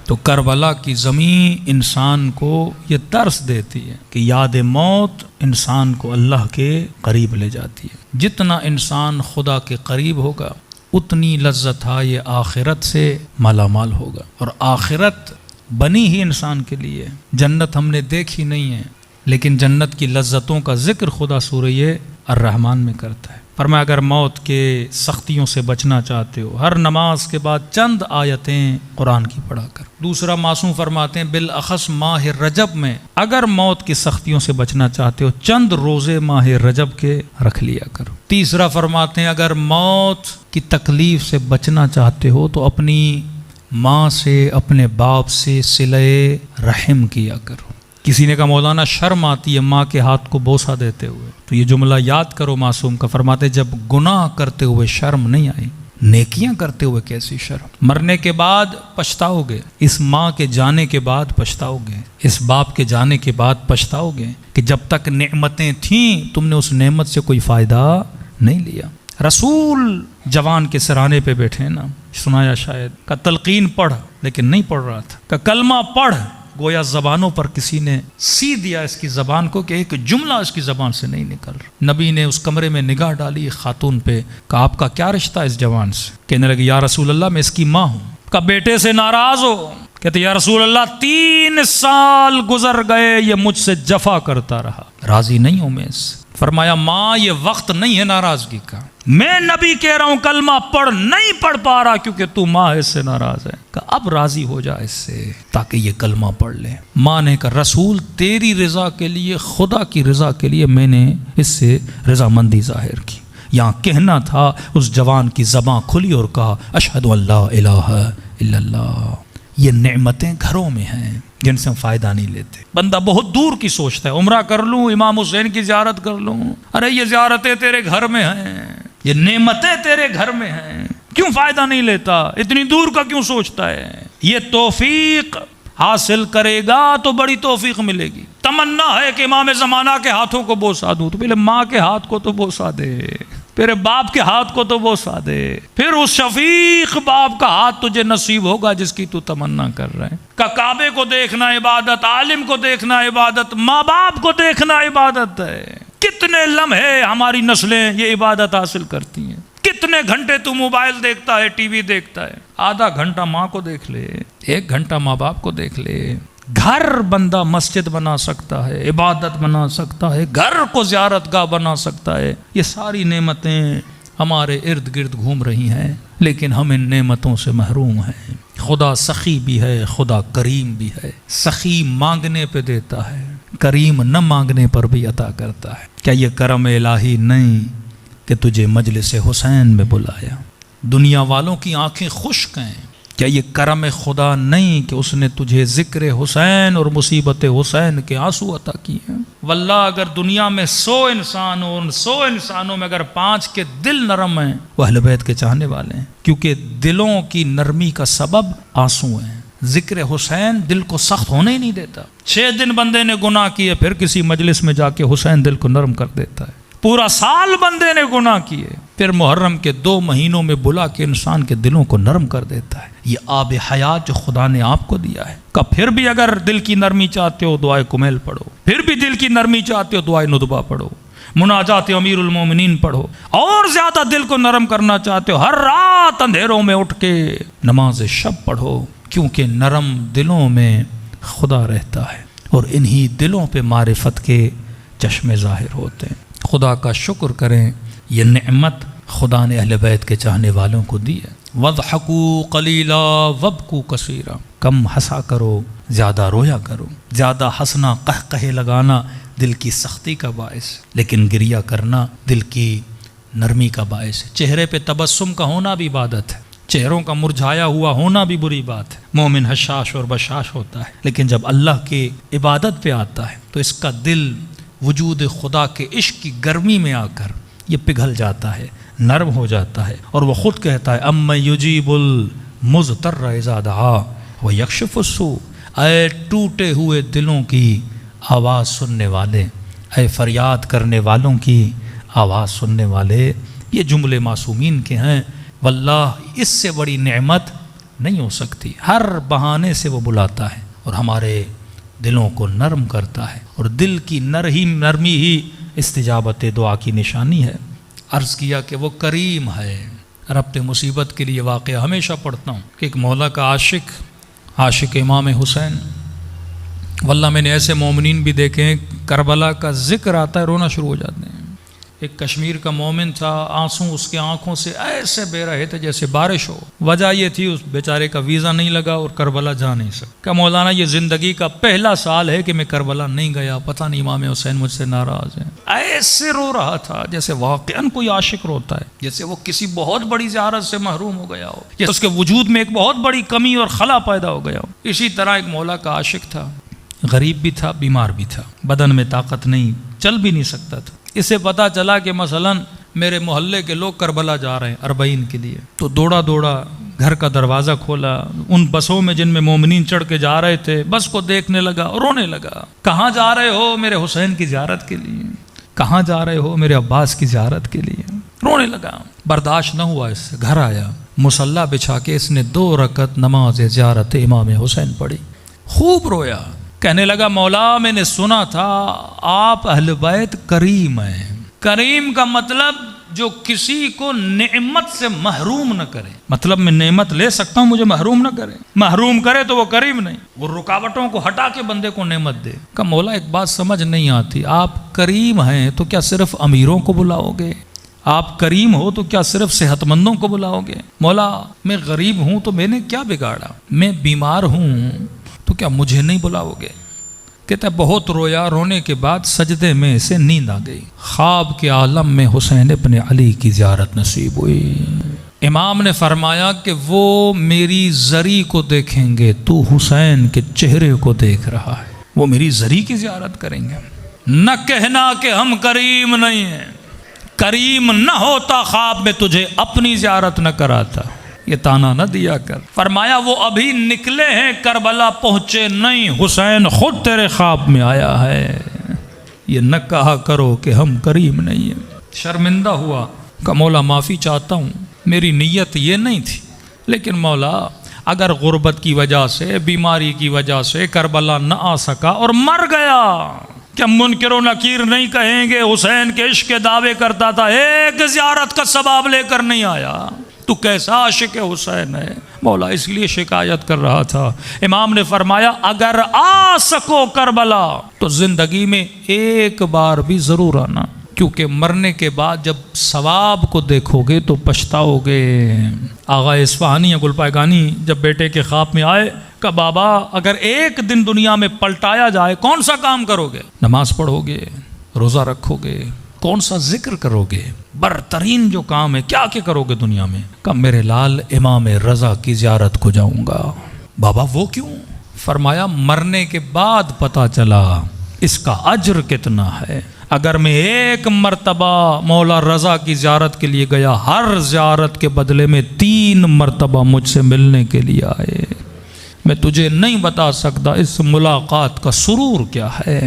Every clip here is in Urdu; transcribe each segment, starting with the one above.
تو کربلا کی زمین انسان کو یہ درس دیتی ہے کہ یاد موت انسان کو اللہ کے قریب لے جاتی ہے. جتنا انسان خدا کے قریب ہوگا اتنی لذت یہ آخرت سے مالا مال ہوگا. اور آخرت بنی ہی انسان کے لیے. جنت ہم نے دیکھی نہیں ہے لیکن جنت کی لذتوں کا ذکر خدا سورہ الرحمن میں کرتا ہے. فرمایا اگر موت کے سختیوں سے بچنا چاہتے ہو ہر نماز کے بعد چند آیتیں قرآن کی پڑھا کر. دوسرا معصوم فرماتے ہیں بالاخص ماہ رجب میں اگر موت کی سختیوں سے بچنا چاہتے ہو چند روزے ماہ رجب کے رکھ لیا کرو. تیسرا فرماتے ہیں اگر موت کی تکلیف سے بچنا چاہتے ہو تو اپنی ماں سے اپنے باپ سے صلہ رحم کیا کرو. کسی نے کہا مولانا شرم آتی ہے ماں کے ہاتھ کو بوسہ دیتے ہوئے. تو یہ جملہ یاد کرو معصوم کا. فرماتے جب گناہ کرتے ہوئے شرم نہیں آئی نیکیاں کرتے ہوئے کیسی شرم. مرنے کے بعد پچھتاؤ گے, اس ماں کے جانے کے بعد پچھتاؤ گے, اس باپ کے جانے کے بعد پچھتاؤ گے کہ جب تک نعمتیں تھیں تم نے اس نعمت سے کوئی فائدہ نہیں لیا. رسول جوان کے سرانے پہ بیٹھے نا, سنایا شاید, کہ تلقین پڑھ لیکن نہیں پڑھ رہا تھا, کہ کلمہ پڑھ گویا زبانوں پر کسی نے سی دیا اس کی زبان کو کہ ایک جملہ اس کی زبان سے نہیں نکل رہا. نبی نے اس کمرے میں نگاہ ڈالی خاتون پہ, کہ آپ کا کیا رشتہ اس جوان سے؟ کہنے لگے یا رسول اللہ میں اس کی ماں ہوں. کہ بیٹے سے ناراض ہو؟ کہتے یا رسول اللہ 3 سال گزر گئے یہ مجھ سے جفا کرتا رہا, راضی نہیں ہوں میں اس سے. فرمایا ماں یہ وقت نہیں ہے ناراضگی کا, میں نبی کہہ رہا ہوں کلمہ پڑھ نہیں پڑھ پا رہا کیونکہ تو ماں اس سے ناراض ہے. کہ اب راضی ہو جا اس سے تاکہ یہ کلمہ پڑھ لے. ماں نے کہا رسول تیری رضا کے لیے خدا کی رضا کے لیے میں نے اس سے رضامندی ظاہر کی. یہاں کہنا تھا اس جوان کی زباں کھلی اور کہا اشہد ان لا الہ الا اللہ. یہ نعمتیں گھروں میں ہیں جن سے ہم فائدہ نہیں لیتے. بندہ بہت دور کی سوچتا ہے, عمرہ کر لوں, امام حسین کی زیارت کر لوں. ارے یہ زیارتیں تیرے گھر میں ہیں, یہ نعمتیں تیرے گھر میں ہیں, کیوں فائدہ نہیں لیتا؟ اتنی دور کا کیوں سوچتا ہے؟ یہ توفیق حاصل کرے گا تو بڑی توفیق ملے گی. تمنا ہے کہ امام زمانہ کے ہاتھوں کو بوسا دوں, تو پہلے ماں کے ہاتھ کو تو بوسا دے, پھر باپ کے ہاتھ کو تو بوسا دے, پھر اس شفیق باپ کا ہاتھ تجھے نصیب ہوگا جس کی تو تمنا کر رہے ہیں. کہ کعبے کو دیکھنا عبادت, عالم کو دیکھنا عبادت, ماں باپ کو دیکھنا عبادت ہے. کتنے لمحے ہماری نسلیں یہ عبادت حاصل کرتی ہیں. کتنے گھنٹے تو موبائل دیکھتا ہے, ٹی وی دیکھتا ہے. آدھا گھنٹہ ماں کو دیکھ لے, 1 گھنٹہ ماں باپ کو دیکھ لے. گھر بندہ مسجد بنا سکتا ہے, عبادت بنا سکتا ہے, گھر کو زیارت گاہ بنا سکتا ہے. یہ ساری نعمتیں ہمارے ارد گرد گھوم رہی ہیں لیکن ہم ان نعمتوں سے محروم ہیں. خدا سخی بھی ہے, خدا کریم بھی ہے. سخی مانگنے پہ دیتا ہے, کریم نہ مانگنے پر بھی عطا کرتا ہے. کیا یہ کرم الہی نہیں کہ تجھے مجلس حسین میں بلایا؟ دنیا والوں کی آنکھیں خشک ہیں. کیا یہ کرم خدا نہیں کہ اس نے تجھے ذکر حسین اور مصیبت حسین کے آنسو عطا کیے ہیں؟ واللہ اگر دنیا میں 100 انسان ہو, ان 100 انسانوں میں اگر 5 کے دل نرم ہیں وہ اہل بیت کے چاہنے والے ہیں, کیونکہ دلوں کی نرمی کا سبب آنسو ہیں. ذکر حسین دل کو سخت ہونے ہی نہیں دیتا. 6 دن بندے نے گناہ کیے پھر کسی مجلس میں جا کے حسین دل کو نرم کر دیتا ہے. پورا سال بندے نے گناہ کیے پھر محرم کے 2 مہینوں میں بلا کے انسان کے دلوں کو نرم کر دیتا ہے. یہ آب حیات جو خدا نے آپ کو دیا ہے. کہ پھر بھی اگر دل کی نرمی چاہتے ہو دعائے کمیل پڑھو, پھر بھی دل کی نرمی چاہتے ہو دعائے ندبہ پڑھو, مناجات امیر المومنین پڑھو, اور زیادہ دل کو نرم کرنا چاہتے ہو ہر رات اندھیروں میں اٹھ کے نماز شب پڑھو, کیونکہ نرم دلوں میں خدا رہتا ہے اور انہی دلوں پہ معرفت کے چشمے ظاہر ہوتے ہیں. خدا کا شکر کریں, یہ نعمت خدا نے اہل بیت کے چاہنے والوں کو دی ہے. وَضْحَكُوا قَلِيلًا وَابْكُوا كَثِيرًا, کم ہنسا کرو زیادہ رویا کرو. زیادہ ہنسنا قہقہے لگانا دل کی سختی کا باعث, لیکن گریہ کرنا دل کی نرمی کا باعث ہے. چہرے پہ تبسم کا ہونا بھی عبادت ہے, چہروں کا مرجھایا ہوا ہونا بھی بری بات ہے. مومن حشاش اور بشاش ہوتا ہے, لیکن جب اللہ کی عبادت پہ آتا ہے تو اس کا دل وجود خدا کے عشق کی گرمی میں آ کر یہ پگھل جاتا ہے, نرم ہو جاتا ہے, اور وہ خود کہتا ہے اَمَّن يُجِيبُ الْمُضْطَرَّ إِذَا دَعَاهُ وَيَكْشِفُ السُّوءَ, اے ٹوٹے ہوئے دلوں کی آواز سننے والے, اے فریاد کرنے والوں کی آواز سننے والے. یہ جملے معصومین کے ہیں. واللہ اس سے بڑی نعمت نہیں ہو سکتی، ہر بہانے سے وہ بلاتا ہے اور ہمارے دلوں کو نرم کرتا ہے، اور دل کی نرمی ہی استجابت دعا کی نشانی ہے۔ عرض کیا کہ وہ کریم ہے۔ ربط مصیبت کے لیے واقعہ ہمیشہ پڑھتا ہوں کہ ایک مولا کا عاشق امام حسین، واللہ میں نے ایسے مومنین بھی دیکھے ہیں، کربلا کا ذکر آتا ہے رونا شروع ہو جاتے ہیں۔ ایک کشمیر کا مومن تھا، آنسوں اس کے آنکھوں سے ایسے بہ رہے تھے جیسے بارش ہو۔ وجہ یہ تھی اس بیچارے کا ویزا نہیں لگا اور کربلا جا نہیں سکا۔ کہ مولانا یہ زندگی کا پہلا سال ہے کہ میں کربلا نہیں گیا، پتہ نہیں امام حسین مجھ سے ناراض ہیں۔ ایسے رو رہا تھا جیسے واقعاً کوئی عاشق روتا ہے، جیسے وہ کسی بہت بڑی زیارت سے محروم ہو گیا ہو، جیسے اس کے وجود میں ایک بہت بڑی کمی اور خلا پیدا ہو گیا ہو۔ اسی طرح ایک مولا کا عاشق تھا، غریب بھی تھا، بیمار بھی تھا، بدن میں طاقت نہیں، چل بھی نہیں سکتا تھا۔ اسے پتا چلا کہ مثلاً میرے محلے کے لوگ کربلا جا رہے ہیں 40 کے لیے، تو دوڑا گھر کا دروازہ کھولا، ان بسوں میں جن میں مومنین چڑھ کے جا رہے تھے بس کو دیکھنے لگا اور رونے لگا۔ کہاں جا رہے ہو؟ میرے حسین کی زیارت کے لیے۔ کہاں جا رہے ہو؟ میرے عباس کی زیارت کے لیے۔ رونے لگا، برداشت نہ ہوا اس سے، گھر آیا، مصلی بچھا کے اس نے 2 رکعت نماز زیارت امام حسین پڑھی، خوب رویا۔ کہنے لگا مولا میں نے سنا تھا آپ اہل بیت کریم ہیں۔ کریم کا مطلب جو کسی کو نعمت سے محروم نہ کرے، مطلب میں نعمت لے سکتا ہوں مجھے محروم نہ کرے، محروم کرے تو وہ کریم نہیں، وہ رکاوٹوں کو ہٹا کے بندے کو نعمت دے۔ کہ مولا ایک بات سمجھ نہیں آتی، آپ کریم ہیں تو کیا صرف امیروں کو بلاؤ گے؟ آپ کریم ہو تو کیا صرف صحت مندوں کو بلاؤ گے؟ مولا میں غریب ہوں تو میں نے کیا بگاڑا؟ میں بیمار ہوں تو کیا مجھے نہیں بلاؤ گے؟ کہتا ہے بہت رویا، رونے کے بعد سجدے میں اسے نیند آ گئی۔ خواب کے عالم میں حسین ابن علی کی زیارت نصیب ہوئی۔ امام نے فرمایا کہ وہ میری زری کو دیکھیں گے، تو حسین کے چہرے کو دیکھ رہا ہے، وہ میری زری کی زیارت کریں گے۔ نہ کہنا کہ ہم کریم نہیں ہیں، کریم نہ ہوتا خواب میں تجھے اپنی زیارت نہ کراتا، یہ تانا نہ دیا کر۔ فرمایا وہ ابھی نکلے ہیں، کربلا پہنچے نہیں، حسین خود تیرے خواب میں آیا ہے، یہ نہ کہا کرو کہ ہم کریم نہیں ہیں۔ شرمندہ ہوا کہ مولا معافی چاہتا ہوں، میری نیت یہ نہیں تھی، لیکن مولا اگر غربت کی وجہ سے، بیماری کی وجہ سے کربلا نہ آ سکا اور مر گیا، کیا منکر و نکیر نہیں کہیں گے حسین کے عشق کے دعوے کرتا تھا، ایک زیارت کا ثواب لے کر نہیں آیا، تو کیسا عاشق حسین ہے؟ مولا اس لیے شکایت کر رہا تھا۔ امام نے فرمایا اگر آ سکو کربلا تو زندگی میں ایک بار بھی ضرور آنا، کیونکہ مرنے کے بعد جب ثواب کو دیکھو گے تو پچھتاؤ گے۔ آغا اصفہانی یا گلپائگانی جب بیٹے کے خواب میں آئے کہ بابا اگر ایک دن دنیا میں پلٹایا جائے کون سا کام کرو گے؟ نماز پڑھو گے، روزہ رکھو گے، کون سا ذکر کرو گے؟ برترین جو کام ہے کیا کرو گے دنیا میں؟ کہ میرے لال امام رضا کی زیارت کو جاؤں گا۔ بابا وہ کیوں؟ فرمایا مرنے کے بعد پتا چلا اس کا اجر کتنا ہے۔ اگر میں ایک مرتبہ مولا رضا کی زیارت کے لیے گیا، ہر زیارت کے بدلے میں 3 مرتبہ مجھ سے ملنے کے لیے آئے، میں تجھے نہیں بتا سکتا اس ملاقات کا سرور کیا ہے۔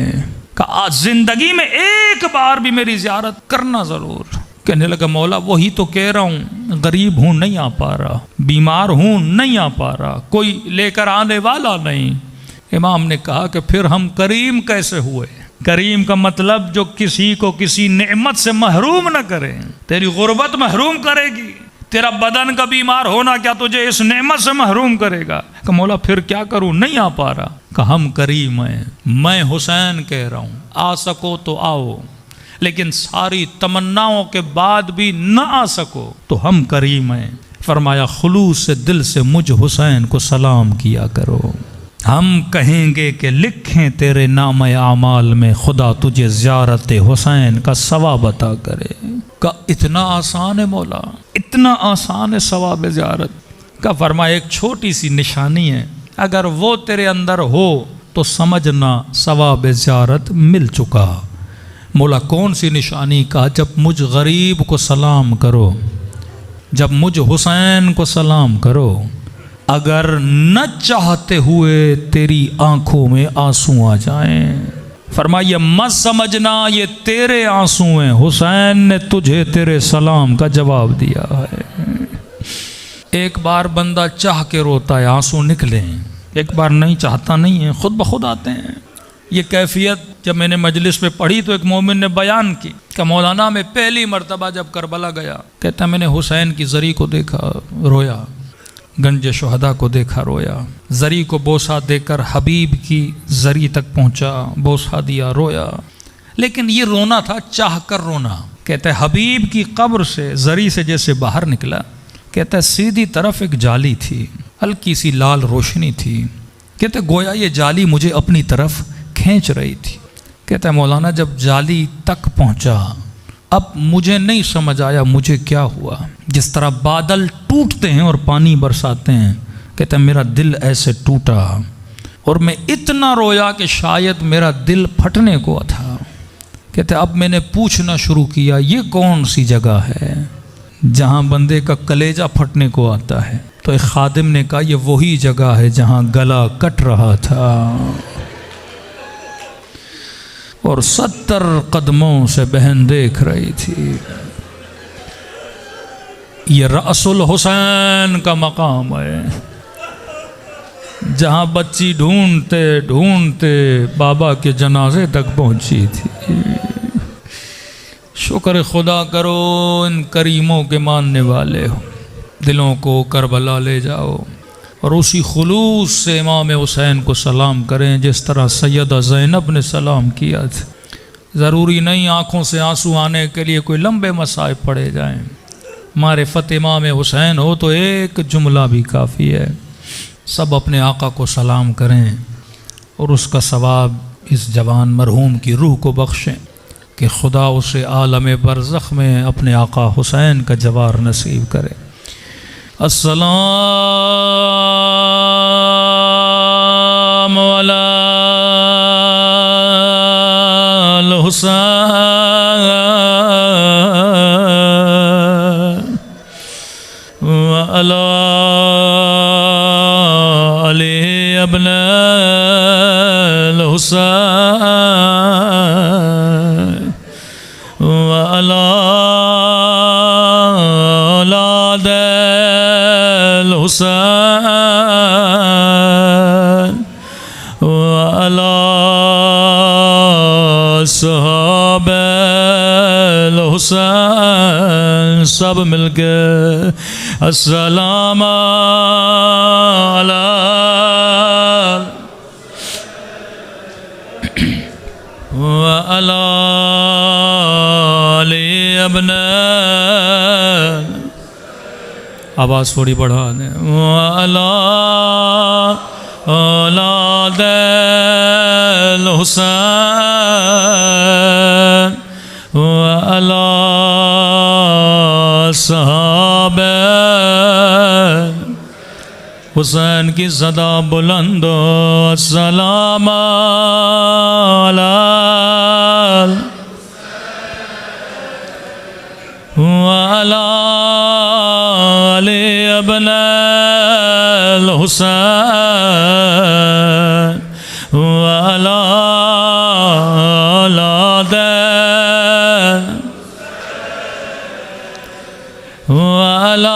کہ آج زندگی میں ایک بار بھی میری زیارت کرنا ضرور۔ کہنے لگا مولا وہی تو کہہ رہا ہوں، غریب ہوں نہیں آ پا رہا، بیمار ہوں نہیں آ پا رہا، کوئی لے کر آنے والا نہیں۔ امام نے کہا کہ پھر ہم کریم کیسے ہوئے؟ کریم کا مطلب جو کسی کو کسی نعمت سے محروم نہ کرے۔ تیری غربت محروم کرے گی، تیرا بدن کا بیمار ہونا کیا تجھے اس نعمت سے محروم کرے گا؟ کہ مولا پھر کیا کروں، نہیں آ پا رہا۔ کہ ہم کریم ہیں، میں حسین کہہ رہا ہوں آ سکو تو آؤ، لیکن ساری تمناؤں کے بعد بھی نہ آ سکو تو ہم کریم ہیں۔ فرمایا خلوص سے دل سے مجھ حسین کو سلام کیا کرو، ہم کہیں گے کہ لکھیں تیرے نام اعمال میں، خدا تجھے زیارت حسین کا ثواب عطا کرے۔ کہ اتنا آسان ہے مولا، اتنا آسان ہے ثواب زیارت کا؟ فرمایا ایک چھوٹی سی نشانی ہے، اگر وہ تیرے اندر ہو تو سمجھنا ثواب زیارت مل چکا۔ مولا کون سی نشانی؟ کا جب مجھ غریب کو سلام کرو، جب مجھ حسین کو سلام کرو، اگر نہ چاہتے ہوئے تیری آنکھوں میں آنسو آ جائیں، فرمایا مت سمجھنا یہ تیرے آنسو ہیں، حسین نے تجھے تیرے سلام کا جواب دیا ہے۔ ایک بار بندہ چاہ کے روتا ہے، آنسو نکلیں، ایک بار نہیں چاہتا نہیں ہے، خود بخود آتے ہیں۔ یہ کیفیت جب میں نے مجلس میں پڑھی تو ایک مومن نے بیان کی کہ مولانا میں پہلی مرتبہ جب کربلا گیا، کہتا میں نے حسین کی زری کو دیکھا رویا، گنج شہداء کو دیکھا رویا، زری کو بوسہ دے کر حبیب کی زری تک پہنچا، بوسہ دیا رویا، لیکن یہ رونا تھا چاہ کر رونا۔ کہتا ہے حبیب کی قبر سے زری سے جیسے باہر نکلا، کہتا ہے سیدھی طرف ایک جالی تھی، ہلکی سی لال روشنی تھی، کہتے گویا یہ جالی مجھے اپنی طرف کھینچ رہی تھی۔ کہتا ہے مولانا جب جالی تک پہنچا اب مجھے نہیں سمجھ آیا مجھے کیا ہوا، جس طرح بادل ٹوٹتے ہیں اور پانی برساتے ہیں، کہتا ہے میرا دل ایسے ٹوٹا اور میں اتنا رویا کہ شاید میرا دل پھٹنے کو تھا۔ کہتے اب میں نے پوچھنا شروع کیا یہ کون سی جگہ ہے جہاں بندے کا کلیجہ پھٹنے کو آتا ہے؟ تو ایک خادم نے کہا یہ وہی جگہ ہے جہاں گلا کٹ رہا تھا اور 70 قدموں سے بہن دیکھ رہی تھی۔ یہ رأس الحسین کا مقام ہے جہاں بچی ڈھونڈتے ڈھونڈتے بابا کے جنازے تک پہنچی تھی۔ شکر خدا کرو ان کریموں کے ماننے والے ہو، دلوں کو کربلا لے جاؤ اور اسی خلوص سے امام حسین کو سلام کریں جس طرح سیدہ زینب نے سلام کیا تھا۔ ضروری نہیں آنکھوں سے آنسو آنے کے لیے کوئی لمبے مصائب پڑے جائیں، معرفت امام حسین ہو تو ایک جملہ بھی کافی ہے، سب اپنے آقا کو سلام کریں اور اس کا ثواب اس جوان مرحوم کی روح کو بخشیں کہ خدا اسے عالم برزخ میں اپنے آقا حسین کا جوار نصیب کرے۔ السلام علی الحسین وعلی علی ابن الحسین وعلی اولاد الحسین وعلی صحاب الحسین، سب مل کے السلام علی وعلی علی ابن، آواز تھوڑی بڑھا دیں، وعلی اولاد الحسین وعلی صحاب حسین کی صدا بلند ہو، السلام علی وعلی علی ابن الحسین وعلی اولاد وعلی